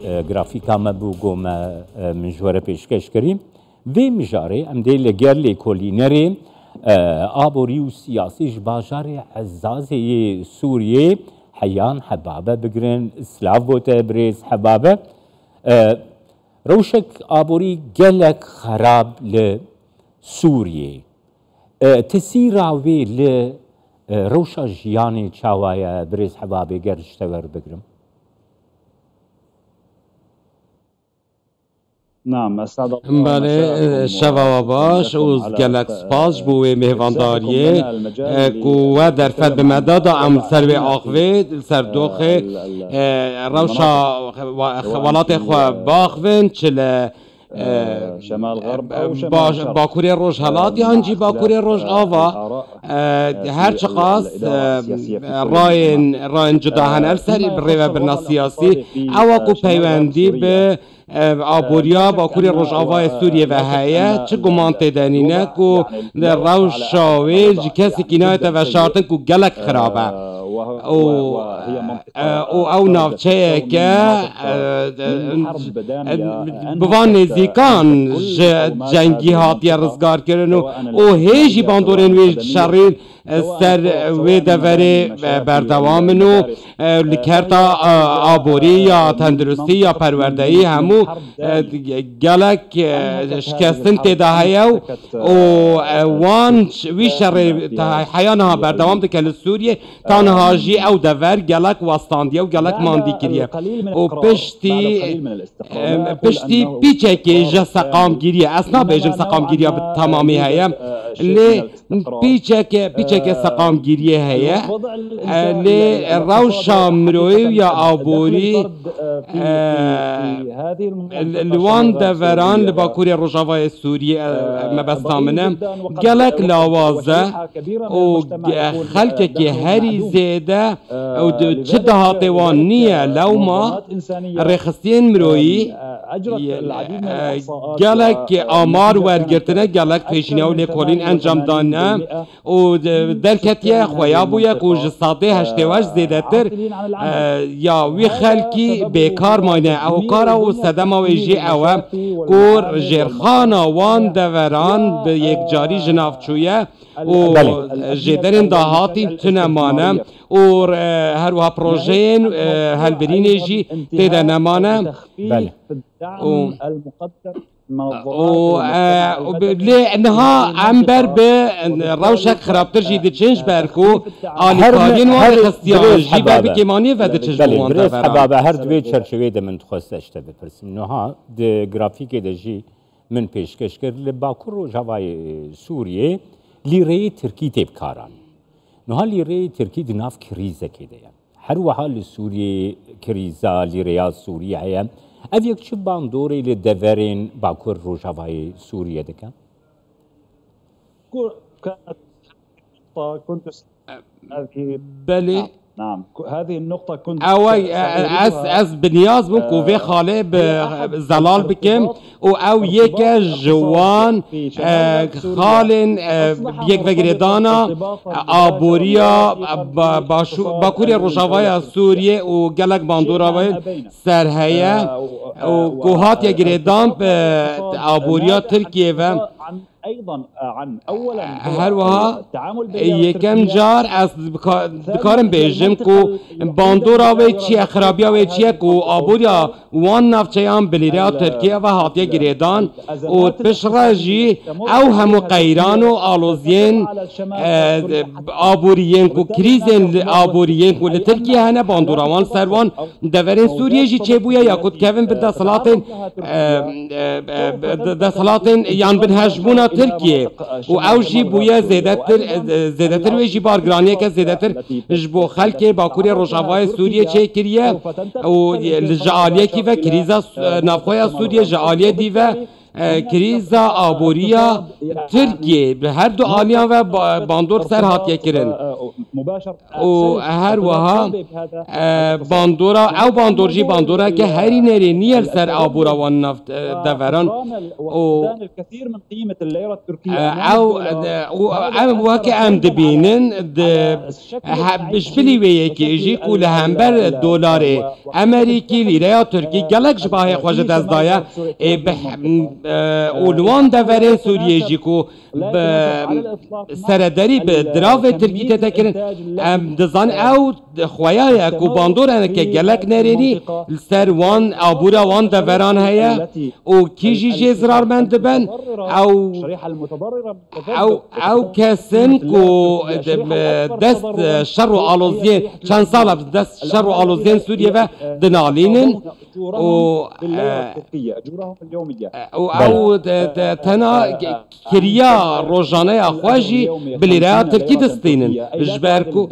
گرافیکا ما بو گوما من جواره پیشکش کریم وی مجاره ام دی لگر لیکولینری آبوری و سیاسی جباجار عزازه سوریه حیان حبابه بگرن سلاف بوته بریز حبابه روشك آبوري قالك خراب لسوريا تسيراوي لروشا جياني تشاوايا بريز حبابي قرش تور بقرم نعم استعد بله شوا باش و گلک سپاس بوی مهوانداریه قوه در فد به مداد ام سر به آخوه سر دوخ روشا ولات خو باخون چل شمال غرب او باکوری روش هلات یانجی باکوری روش آوا هر چقاس راین جدا هنر سری بریوه برنا سیاسی او کو پیوندی به آبوریا باکوری روش آوای سوریه و هیه چه گمان تدنینه کو در روش شاویل جی کسی کنایت و شارتن کو گلک خرابه او نافچه که بوان نزیکان جنگی هاتی رزگار کرن و هیچی باندورین وی شرین سر وی دوری بردوامنو لکرتا آبوری یا تندرستی یا پروردهی همو گلک شکستن تداهیه و وان وی شر حیانها بردوام دکل سوریه تانهاجی او دور گلک واستاندیه و گلک ماندی کریه و پشتی پیچه که جه سقام گیریه اصنا بیجم سقام گیریه به تمامی هیه لی پیچه که سقام گیریه هیه لی روشا مروی یا آبوری لوان دوران لباکوری روژاوای سوریه مبستامنه گلک لاوازه و خلک که هری زیده و چه دهاته وان نیه لو ما رخصین مروی گلک آمار ورگرتنه گلک پیشینه و لیکولین انجام دانه و درکتیه خویا بویه که جساده هشتواش زیده تر یا وی خلکی بیکار ماینه او کارا و صدم و جی اوه کور جرخانا وان دوران به یک جاری جنافچویه و جدرین دهاتی تنمانه و هر وها پروژین هلبرینه جی تیده نمانه بله لأنها عمبر بروشك خرابتر جي دچنج بركو آلیکارین وان خستیان جی بر بکیمانی و دچنج بوان بريس حبابه هر دوی چرچوه ده من تخواست اشته بپرسیم نها ده گرافیک ده جی من پیشکش کرد لباکور و جوای سوریه لیره ترکی تیب کاران نها لیره ترکی ده ناف کریزه که ده هر وحا لسوریه کریزه لیره سوریه هیا اف یک چه باندوری لدورین باکور روجاوای سوریه دکن؟ بله نعم هذه النقطة كنت از بنیاز بم کوه خاله زلال بکم او یک جوان خالن یک وگردانا آبوریا باکوری روجاوای سوریه و گلک باندوراوای سرهیه و کوهات یک گردان به آبوریا ترکیه و هر وها یکم جار از بکارم بیجم کو باندورا و چیه خرابیا و چیه کو آبوریا وان نفچیان بلیریا ترکیه و هاتیه گریدان و پشراجی او همو قیران و آلوزین آبوریین کو کریزین آبوریین کو لترکیه هنه باندورا وان سروان دورین سوریه جی چه بویا یا کد کوین بر دسالاتین یان بن هجمونا ترکیه و اوجی بویا زیادتر و جی بارگرانیه که زیادتر جبو خلک باکوری روجاوای سوریه چه کریه و جعالیه کی و کریزا نافخویا سوریه جعالیه دی و کریزا آبوریا ترکیه به هر دو آلیان و باندور سر هاتیه کرن مباشر و هروها باندورا او باندورجي باندورا كهري نري نير سر ابورا والنفط دفران الكثير من قيمة الليرة التركية او وكي ام دبينن بشبلي ويكي يجي كل همبر دولار امريكي ليرة تركي قالك شباهي خواجه دزدايا اولوان دفرين سوريا جيكو سرداري بدراف تركي تتكرن ام دزان او خوايا كو باندور انا كجلك نريني السر وان ابورا وان دفران هيا او كيجي جزرار من دبن او او كسن كو دست شر الوزين كان صار دست شر الوزين سوريا دنالينن او او تنا كريا روجانه اخواجي بليرا تركي دستينن جبركو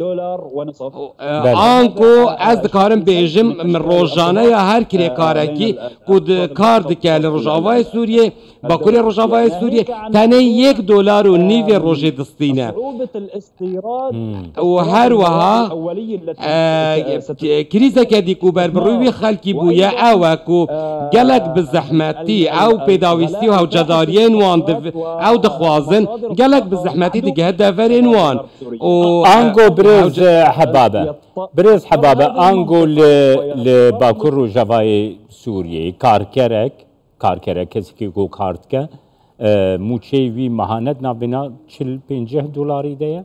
آنکو از دکارم بیجم من روزانه یا هر کاری کارکی کود کار دکل روزاوای سوریه با کل روزاوای سوریه تنه $1.9 روزه دستینه و هر وها کریزه که دیکو بر بروی خلکی بویا او کو گلک بزحمتی او پیداویستی و جدارین وان او دخوازن گلک بزحمتی دیگه دفرین وان آنگو برز حبابه برز حبابه آنگو لباکر و جوای سوریه کارکرک کسی که گو کارت که موچه وی مهانت نبینا $50 ده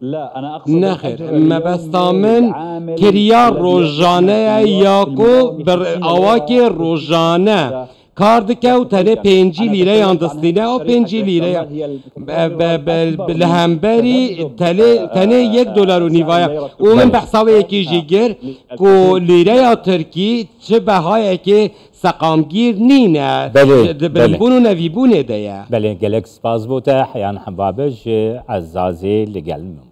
لا أنا أقصد نخير ما بستامن كريا روجانه ياكو بر اواكي روجانه كاردكه و تنه 5 ليره ياندستينه او 5 ليره بالهمبري تنه $1.9 ومن بحسابه يكي جيجر كو ليره تركي چه بهايه كي سقامگیر نینه بلبونو نویبونه ده بله گلک سپاس بوده حیان حبابش عزازه لگلمم